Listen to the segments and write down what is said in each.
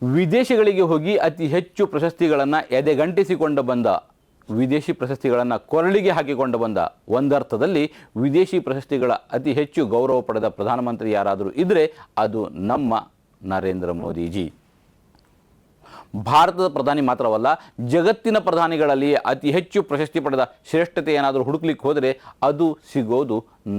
ವಿದೇಶಗಳಿಗೆ ಹೋಗಿ ಅತಿ ಹೆಚ್ಚು ಪ್ರಶಸ್ತಿಗಳನ್ನು ಎದೆಗಂಟಿಸಿಕೊಂಡು ಬಂದ, ವಿದೇಶಿ ಪ್ರಶಸ್ತಿಗಳನ್ನು ಕೊರಳಿಗೆ ಹಾಕಿಕೊಂಡು ಬಂದ, ಒಂದರ್ಥದಲ್ಲಿ ವಿದೇಶಿ ಪ್ರಶಸ್ತಿಗಳ ಅತಿ ಹೆಚ್ಚು ಗೌರವ ಪಡೆದ ಪ್ರಧಾನಮಂತ್ರಿ ಯಾರಾದರೂ ಇದ್ದರೆ ಅದು ನಮ್ಮ ನರೇಂದ್ರ ಮೋದಿಜಿ. ಭಾರತದ ಪ್ರಧಾನಿ ಮಾತ್ರವಲ್ಲ, ಜಗತ್ತಿನ ಪ್ರಧಾನಿಗಳಲ್ಲಿ ಅತಿ ಹೆಚ್ಚು ಪ್ರಶಸ್ತಿ ಪಡೆದ ಶ್ರೇಷ್ಠತೆ ಏನಾದರೂ ಹುಡುಕ್ಲಿಕ್ಕೆ ಹೋದರೆ ಅದು ಸಿಗೋದು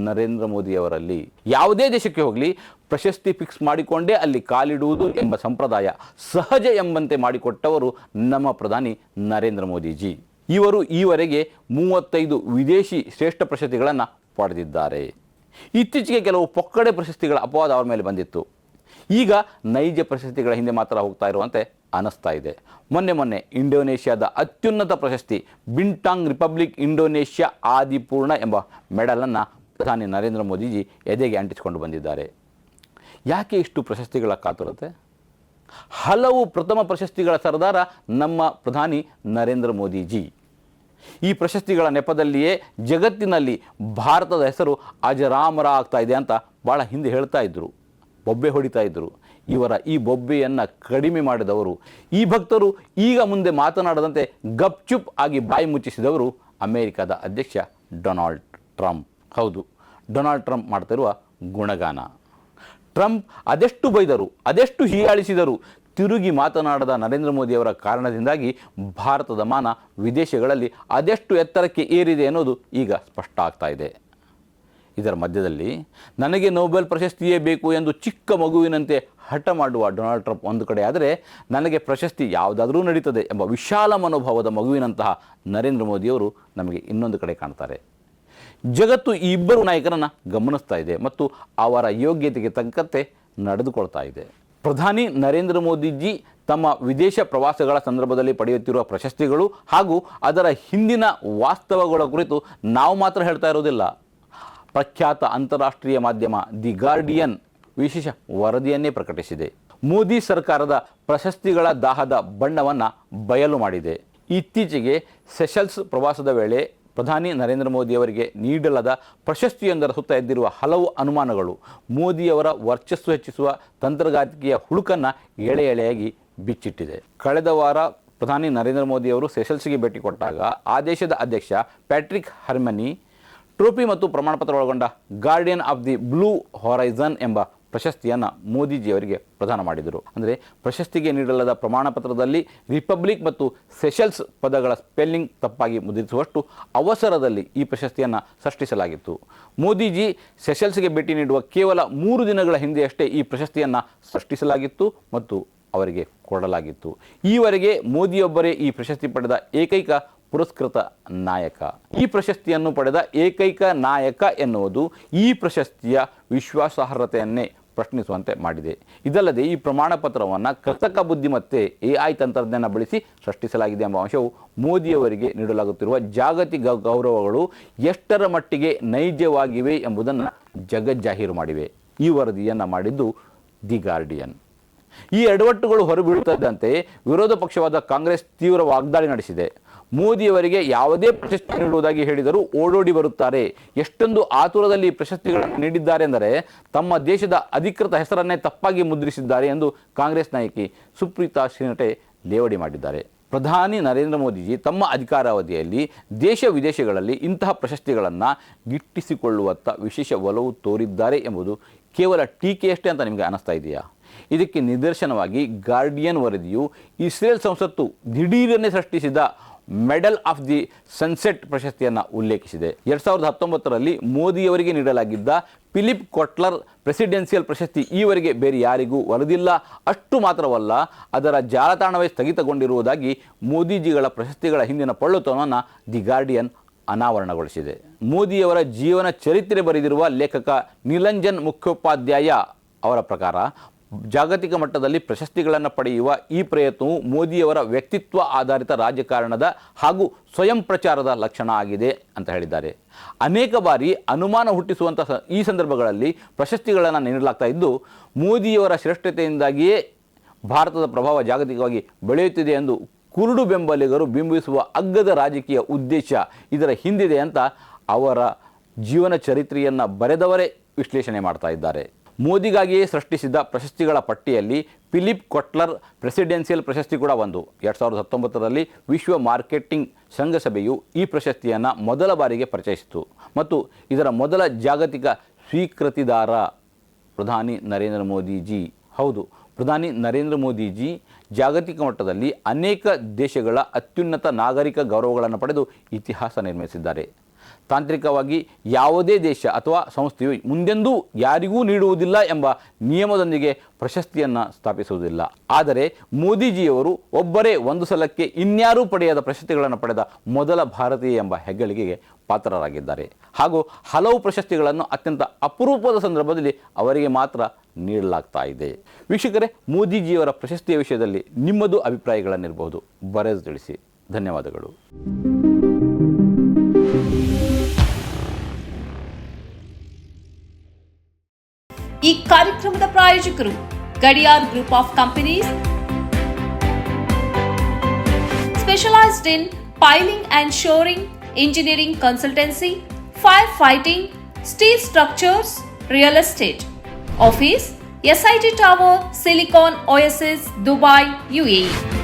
ನರೇಂದ್ರ ಮೋದಿಯವರಲ್ಲಿ. ಯಾವುದೇ ದೇಶಕ್ಕೆ ಹೋಗಲಿ ಪ್ರಶಸ್ತಿ ಫಿಕ್ಸ್ ಮಾಡಿಕೊಂಡೇ ಅಲ್ಲಿ ಕಾಲಿಡುವುದು ಎಂಬ ಸಂಪ್ರದಾಯ ಸಹಜ ಎಂಬಂತೆ ಮಾಡಿಕೊಟ್ಟವರು ನಮ್ಮ ಪ್ರಧಾನಿ ನರೇಂದ್ರ ಮೋದಿಜಿ. ಇವರು ಈವರೆಗೆ 35 ವಿದೇಶಿ ಶ್ರೇಷ್ಠ ಪ್ರಶಸ್ತಿಗಳನ್ನು ಪಡೆದಿದ್ದಾರೆ. ಇತ್ತೀಚೆಗೆ ಕೆಲವು ಪೊಕ್ಕಡೆ ಪ್ರಶಸ್ತಿಗಳ ಅಪವಾದ ಅವರ ಮೇಲೆ ಬಂದಿತ್ತು. ಈಗ ನೈಜ ಪ್ರಶಸ್ತಿಗಳ ಹಿಂದೆ ಮಾತ್ರ ಹೋಗ್ತಾ ಇರುವಂತೆ ಅನ್ನಿಸ್ತಾ ಇದೆ. ಮೊನ್ನೆ ಇಂಡೋನೇಷ್ಯಾದ ಅತ್ಯುನ್ನತ ಪ್ರಶಸ್ತಿ ಬಿಂಟಾಂಗ್ ರಿಪಬ್ಲಿಕ್ ಇಂಡೋನೇಷ್ಯಾ ಆದಿಪೂರ್ಣ ಎಂಬ ಮೆಡಲನ್ನು ಪ್ರಧಾನಿ ನರೇಂದ್ರ ಮೋದಿಜಿ ಎದೆಗೆ ಅಂಟಿಸಿಕೊಂಡು ಬಂದಿದ್ದಾರೆ. ಯಾಕೆ ಇಷ್ಟು ಪ್ರಶಸ್ತಿಗಳ ಕಾತುರತೆ? ಹಲವು ಪ್ರಥಮ ಪ್ರಶಸ್ತಿಗಳ ಸರದಾರ ನಮ್ಮ ಪ್ರಧಾನಿ ನರೇಂದ್ರ ಮೋದಿಜಿ. ಈ ಪ್ರಶಸ್ತಿಗಳ ನೆಪದಲ್ಲಿಯೇ ಜಗತ್ತಿನಲ್ಲಿ ಭಾರತದ ಹೆಸರು ಅಜರಾಮರ ಆಗ್ತಾ ಇದೆ ಅಂತ ಭಾಳ ಹಿಂದೆ ಹೇಳ್ತಾ ಇದ್ದರು, ಬೊಬ್ಬೆ ಹೊಡಿತಾ ಇದ್ದರು. ಇವರ ಈ ಬೊಬ್ಬೆಯನ್ನು ಕಡಿಮೆ ಮಾಡಿದವರು, ಈ ಭಕ್ತರು ಈಗ ಮುಂದೆ ಮಾತನಾಡದಂತೆ ಗಪ್ಚುಪ್ ಆಗಿ ಬಾಯಿ ಮುಚ್ಚಿಸಿದವರು ಅಮೇರಿಕಾದ ಅಧ್ಯಕ್ಷ ಡೊನಾಲ್ಡ್ ಟ್ರಂಪ್. ಹೌದು, ಡೊನಾಲ್ಡ್ ಟ್ರಂಪ್ ಮಾಡ್ತಿರುವ ಗುಣಗಾನ. ಟ್ರಂಪ್ ಅದೆಷ್ಟು ಬೈದರು, ಅದೆಷ್ಟು ಹೀಯಾಳಿಸಿದರು, ತಿರುಗಿ ಮಾತನಾಡದ ನರೇಂದ್ರ ಮೋದಿಯವರ ಕಾರಣದಿಂದಾಗಿ ಭಾರತದ ಮಾನ ವಿದೇಶಗಳಲ್ಲಿ ಅದೆಷ್ಟು ಎತ್ತರಕ್ಕೆ ಏರಿದೆ ಅನ್ನೋದು ಈಗ ಸ್ಪಷ್ಟ ಆಗ್ತಾ ಇದೆ. ಇದರ ಮಧ್ಯದಲ್ಲಿ ನನಗೆ ನೊಬೆಲ್ ಪ್ರಶಸ್ತಿಯೇ ಬೇಕು ಎಂದು ಚಿಕ್ಕ ಮಗುವಿನಂತೆ ಹಠ ಮಾಡುವ ಡೊನಾಲ್ಡ್ ಟ್ರಂಪ್ ಒಂದು ಕಡೆ ಆದರೆ, ನನಗೆ ಪ್ರಶಸ್ತಿ ಯಾವುದಾದ್ರೂ ನಡೀತದೆ ಎಂಬ ವಿಶಾಲ ಮನೋಭಾವದ ಮಗುವಿನಂತಹ ನರೇಂದ್ರ ಮೋದಿಯವರು ನಮಗೆ ಇನ್ನೊಂದು ಕಡೆ ಕಾಣ್ತಾರೆ. ಜಗತ್ತು ಈ ಇಬ್ಬರು ನಾಯಕರನ್ನು ಗಮನಿಸ್ತಾ ಇದೆ ಮತ್ತು ಅವರ ಯೋಗ್ಯತೆಗೆ ತಕ್ಕಂತೆ ನಡೆದುಕೊಳ್ತಾ ಇದೆ. ಪ್ರಧಾನಿ ನರೇಂದ್ರ ಮೋದಿಜಿ ತಮ್ಮ ವಿದೇಶ ಪ್ರವಾಸಗಳ ಸಂದರ್ಭದಲ್ಲಿ ಪಡೆಯುತ್ತಿರುವ ಪ್ರಶಸ್ತಿಗಳು ಹಾಗೂ ಅದರ ಹಿಂದಿನ ವಾಸ್ತವಗಳ ಕುರಿತು ನಾವು ಮಾತ್ರ ಹೇಳ್ತಾ ಇರೋದಿಲ್ಲ. ಪ್ರಖ್ಯಾತ ಅಂತಾರಾಷ್ಟ್ರೀಯ ಮಾಧ್ಯಮ ದಿ ಗಾರ್ಡಿಯನ್ ವಿಶೇಷ ವರದಿಯನ್ನೇ ಪ್ರಕಟಿಸಿದೆ. ಮೋದಿ ಸರ್ಕಾರದ ಪ್ರಶಸ್ತಿಗಳ ದಾಹದ ಬಣ್ಣವನ್ನು ಬಯಲು ಮಾಡಿದೆ. ಇತ್ತೀಚೆಗೆ ಸೆಷಲ್ಸ್ ಪ್ರವಾಸದ ವೇಳೆ ಪ್ರಧಾನಿ ನರೇಂದ್ರ ಮೋದಿಯವರಿಗೆ ನೀಡಲಾದ ಪ್ರಶಸ್ತಿಯೊಂದರ ಸುತ್ತ ಎದ್ದಿರುವ ಹಲವು ಅನುಮಾನಗಳು ಮೋದಿಯವರ ವರ್ಚಸ್ಸು ಹೆಚ್ಚಿಸುವ ತಂತ್ರಗಾರಿಕೆಯ ಹುಳುಕನ್ನು ಎಳೆಯಾಗಿ ಬಿಚ್ಚಿಟ್ಟಿದೆ. ಕಳೆದ ವಾರ ಪ್ರಧಾನಿ ನರೇಂದ್ರ ಮೋದಿಯವರು ಸೆಷಲ್ಸ್ಗೆ ಭೇಟಿ ಕೊಟ್ಟಾಗ ಆ ದೇಶದ ಅಧ್ಯಕ್ಷ ಪ್ಯಾಟ್ರಿಕ್ ಹರ್ಮನಿ ಟ್ರೋಫಿ ಮತ್ತು ಪ್ರಮಾಣಪತ್ರ ಒಳಗೊಂಡ guardian of the blue horizon ಎಂಬ ಪ್ರಶಸ್ತಿಯನ್ನು ಮೋದಿಜಿಯವರಿಗೆ ಪ್ರದಾನ ಮಾಡಿದರು. ಅಂದರೆ ಪ್ರಶಸ್ತಿಗೆ ನೀಡಲಾದ ಪ್ರಮಾಣಪತ್ರದಲ್ಲಿ ರಿಪಬ್ಲಿಕ್ ಮತ್ತು ಸೆಷಲ್ಸ್ ಪದಗಳ ಸ್ಪೆಲ್ಲಿಂಗ್ ತಪ್ಪಾಗಿ ಮುದ್ರಿಸುವಷ್ಟು ಅವಸರದಲ್ಲಿ ಈ ಪ್ರಶಸ್ತಿಯನ್ನು ಸೃಷ್ಟಿಸಲಾಗಿತ್ತು. ಮೋದಿಜಿ ಸೆಷಲ್ಸ್ಗೆ ಭೇಟಿ ನೀಡುವ ಕೇವಲ 3 ದಿನಗಳ ಹಿಂದೆಯಷ್ಟೇ ಈ ಪ್ರಶಸ್ತಿಯನ್ನು ಸೃಷ್ಟಿಸಲಾಗಿತ್ತು ಮತ್ತು ಅವರಿಗೆ ಕೊಡಲಾಗಿತ್ತು. ಈವರೆಗೆ ಮೋದಿಯೊಬ್ಬರೇ ಈ ಪ್ರಶಸ್ತಿ ಪಡೆದ ಏಕೈಕ ಪುರಸ್ಕೃತ ನಾಯಕ. ಈ ಪ್ರಶಸ್ತಿಯನ್ನು ಪಡೆದ ಏಕೈಕ ನಾಯಕ ಎನ್ನುವುದು ಈ ಪ್ರಶಸ್ತಿಯ ವಿಶ್ವಾಸಾರ್ಹತೆಯನ್ನೇ ಪ್ರಶ್ನಿಸುವಂತೆ ಮಾಡಿದೆ. ಇದಲ್ಲದೆ ಈ ಪ್ರಮಾಣ ಪತ್ರವನ್ನು ಕೃತಕ ಬುದ್ಧಿಮತ್ತೆ AI ತಂತ್ರಜ್ಞಾನ ಬಳಸಿ ಸೃಷ್ಟಿಸಲಾಗಿದೆ ಎಂಬ ಅಂಶವು ಮೋದಿಯವರಿಗೆ ನೀಡಲಾಗುತ್ತಿರುವ ಜಾಗತಿಕ ಗೌರವಗಳು ಎಷ್ಟರ ಮಟ್ಟಿಗೆ ನೈಜವಾಗಿವೆ ಎಂಬುದನ್ನು ಜಗಜ್ಜಾಹೀರು ಮಾಡಿವೆ. ಈ ವರದಿಯನ್ನು ಮಾಡಿದ್ದು ದಿ ಗಾರ್ಡಿಯನ್. ಈ ಎಡವಟ್ಟುಗಳು ಹೊರಬೀಳುತ್ತದಂತೆ ವಿರೋಧ ಪಕ್ಷವಾದ ಕಾಂಗ್ರೆಸ್ ತೀವ್ರ ವಾಗ್ದಾಳಿ ನಡೆಸಿದೆ. ಮೋದಿಯವರಿಗೆ ಯಾವುದೇ ಪ್ರಶಸ್ತಿ ನೀಡುವುದಾಗಿ ಹೇಳಿದರೂ ಓಡೋಡಿ ಬರುತ್ತಾರೆ. ಎಷ್ಟೊಂದು ಆತುರದಲ್ಲಿ ಪ್ರಶಸ್ತಿಗಳನ್ನು ನೀಡಿದ್ದಾರೆ ಎಂದರೆ ತಮ್ಮ ದೇಶದ ಅಧಿಕೃತ ಹೆಸರನ್ನೇ ತಪ್ಪಾಗಿ ಮುದ್ರಿಸಿದ್ದಾರೆ ಎಂದು ಕಾಂಗ್ರೆಸ್ ನಾಯಕಿ ಸುಪ್ರೀತಾ ಶ್ರೀನಟೆ ಲೇವಡಿ ಮಾಡಿದ್ದಾರೆ. ಪ್ರಧಾನಿ ನರೇಂದ್ರ ಮೋದಿಜಿ ತಮ್ಮ ಅಧಿಕಾರಾವಧಿಯಲ್ಲಿ ದೇಶ ವಿದೇಶಗಳಲ್ಲಿ ಇಂತಹ ಪ್ರಶಸ್ತಿಗಳನ್ನು ಗಿಟ್ಟಿಸಿಕೊಳ್ಳುವತ್ತ ವಿಶೇಷ ಒಲವು ತೋರಿದ್ದಾರೆ ಎಂಬುದು ಕೇವಲ ಟೀಕೆಯಷ್ಟೇ ಅಂತ ನಿಮಗೆ ಅನ್ನಿಸ್ತಾ ಇದೆಯಾ? ಇದಕ್ಕೆ ನಿದರ್ಶನವಾಗಿ ಗಾರ್ಡಿಯನ್ ವರದಿಯು ಇಸ್ರೇಲ್ ಸಂಸತ್ತು ದಿಢೀರನ್ನೇ ಸೃಷ್ಟಿಸಿದ ಮೆಡಲ್ ಆಫ್ ದಿ ಸನ್ಸೆಟ್ ಪ್ರಶಸ್ತಿಯನ್ನು ಉಲ್ಲೇಖಿಸಿದೆ. 2019ರಲ್ಲಿ ಮೋದಿಯವರಿಗೆ ನೀಡಲಾಗಿದ್ದ ಫಿಲಿಪ್ ಕೊಟ್ಲರ್ ಪ್ರೆಸಿಡೆನ್ಷಿಯಲ್ ಪ್ರಶಸ್ತಿ ಈವರೆಗೆ ಬೇರೆ ಯಾರಿಗೂ ಒಲಿದಿಲ್ಲ. ಅಷ್ಟು ಮಾತ್ರವಲ್ಲ, ಅದರ ಜಾಲತಾಣವೇ ಸ್ಥಗಿತಗೊಂಡಿರುವುದಾಗಿ ಮೋದಿಜಿಗಳ ಪ್ರಶಸ್ತಿಗಳ ಹಿಂದಿನ ಪೊಳ್ಳುತನವನ್ನು ದಿ ಗಾರ್ಡಿಯನ್ ಅನಾವರಣಗೊಳಿಸಿದೆ. ಮೋದಿಯವರ ಜೀವನ ಚರಿತ್ರೆ ಬರೆದಿರುವ ಲೇಖಕ ನಿರಂಜನ್ ಮುಖೋಪಾಧ್ಯಾಯ ಅವರ ಪ್ರಕಾರ ಜಾಗತಿಕ ಮಟ್ಟದಲ್ಲಿ ಪ್ರಶಸ್ತಿಗಳನ್ನು ಪಡೆಯುವ ಈ ಪ್ರಯತ್ನವು ಮೋದಿಯವರ ವ್ಯಕ್ತಿತ್ವ ಆಧಾರಿತ ರಾಜಕಾರಣದ ಹಾಗೂ ಸ್ವಯಂ ಪ್ರಚಾರದ ಲಕ್ಷಣ ಆಗಿದೆ ಅಂತ ಹೇಳಿದ್ದಾರೆ. ಅನೇಕ ಬಾರಿ ಅನುಮಾನ ಹುಟ್ಟಿಸುವಂಥ ಈ ಸಂದರ್ಭಗಳಲ್ಲಿ ಪ್ರಶಸ್ತಿಗಳನ್ನು ನೀಡಲಾಗ್ತಾ ಇದ್ದು ಮೋದಿಯವರ ಶ್ರೇಷ್ಠತೆಯಿಂದಾಗಿಯೇ ಭಾರತದ ಪ್ರಭಾವ ಜಾಗತಿಕವಾಗಿ ಬೆಳೆಯುತ್ತಿದೆ ಎಂದು ಕುರುಡು ಬೆಂಬಲಿಗರು ಬಿಂಬಿಸುವ ಅಗ್ಗದ ರಾಜಕೀಯ ಉದ್ದೇಶ ಇದರ ಹಿಂದಿದೆ ಅಂತ ಅವರ ಜೀವನ ಚರಿತ್ರೆಯನ್ನು ಬರೆದವರೇ ವಿಶ್ಲೇಷಣೆ ಮಾಡ್ತಾ ಇದ್ದಾರೆ. ಮೋದಿಗಾಗಿಯೇ ಸೃಷ್ಟಿಸಿದ ಪ್ರಶಸ್ತಿಗಳ ಪಟ್ಟಿಯಲ್ಲಿ ಫಿಲಿಪ್ ಕೊಟ್ಲರ್ ಪ್ರೆಸಿಡೆನ್ಷಿಯಲ್ ಪ್ರಶಸ್ತಿ ಕೂಡ ಒಂದು. 2019ರಲ್ಲಿ ವಿಶ್ವ ಮಾರ್ಕೆಟಿಂಗ್ ಶೃಂಗಸಭೆಯು ಈ ಪ್ರಶಸ್ತಿಯನ್ನು ಮೊದಲ ಬಾರಿಗೆ ಪರಿಚಯಿಸಿತು ಮತ್ತು ಇದರ ಮೊದಲ ಜಾಗತಿಕ ಸ್ವೀಕೃತಿದಾರ ಪ್ರಧಾನಿ ನರೇಂದ್ರ ಮೋದಿಜಿ. ಹೌದು, ಪ್ರಧಾನಿ ನರೇಂದ್ರ ಮೋದಿಜಿ ಜಾಗತಿಕ ಮಟ್ಟದಲ್ಲಿ ಅನೇಕ ದೇಶಗಳ ಅತ್ಯುನ್ನತ ನಾಗರಿಕ ಗೌರವಗಳನ್ನು ಪಡೆದು ಇತಿಹಾಸ ನಿರ್ಮಿಸಿದ್ದಾರೆ. ತಾಂತ್ರಿಕವಾಗಿ ಯಾವುದೇ ದೇಶ ಅಥವಾ ಸಂಸ್ಥೆಯು ಮುಂದೆಂದೂ ಯಾರಿಗೂ ನೀಡುವುದಿಲ್ಲ ಎಂಬ ನಿಯಮದೊಂದಿಗೆ ಪ್ರಶಸ್ತಿಯನ್ನು ಸ್ಥಾಪಿಸುವುದಿಲ್ಲ. ಆದರೆ ಮೋದಿಜಿಯವರು ಒಬ್ಬರೇ ಒಂದು ಸಲಕ್ಕೆ ಇನ್ಯಾರೂ ಪಡೆಯದ ಪ್ರಶಸ್ತಿಗಳನ್ನು ಪಡೆದ ಮೊದಲ ಭಾರತೀಯ ಎಂಬ ಹೆಗ್ಗಳಿಕೆಗೆ ಪಾತ್ರರಾಗಿದ್ದಾರೆ. ಹಾಗೂ ಹಲವು ಪ್ರಶಸ್ತಿಗಳನ್ನು ಅತ್ಯಂತ ಅಪರೂಪದ ಸಂದರ್ಭದಲ್ಲಿ ಅವರಿಗೆ ಮಾತ್ರ ನೀಡಲಾಗ್ತಾ ಇದೆ. ವೀಕ್ಷಕರೇ, ಮೋದಿಜಿಯವರ ಪ್ರಶಸ್ತಿಯ ವಿಷಯದಲ್ಲಿ ನಿಮ್ಮದು ಅಭಿಪ್ರಾಯಗಳನ್ನಿರಬಹುದು, ಬರೆದು ತಿಳಿಸಿ. ಧನ್ಯವಾದಗಳು. ಈ ಕಾರ್ಯಕ್ರಮದ ಪ್ರಾಯೋಜಕರು Gadiyar group of companies, specialised in piling and shoring, engineering consultancy, fire fighting, steel structures, real estate. Office SIT tower, silicon OSS, Dubai, UAE.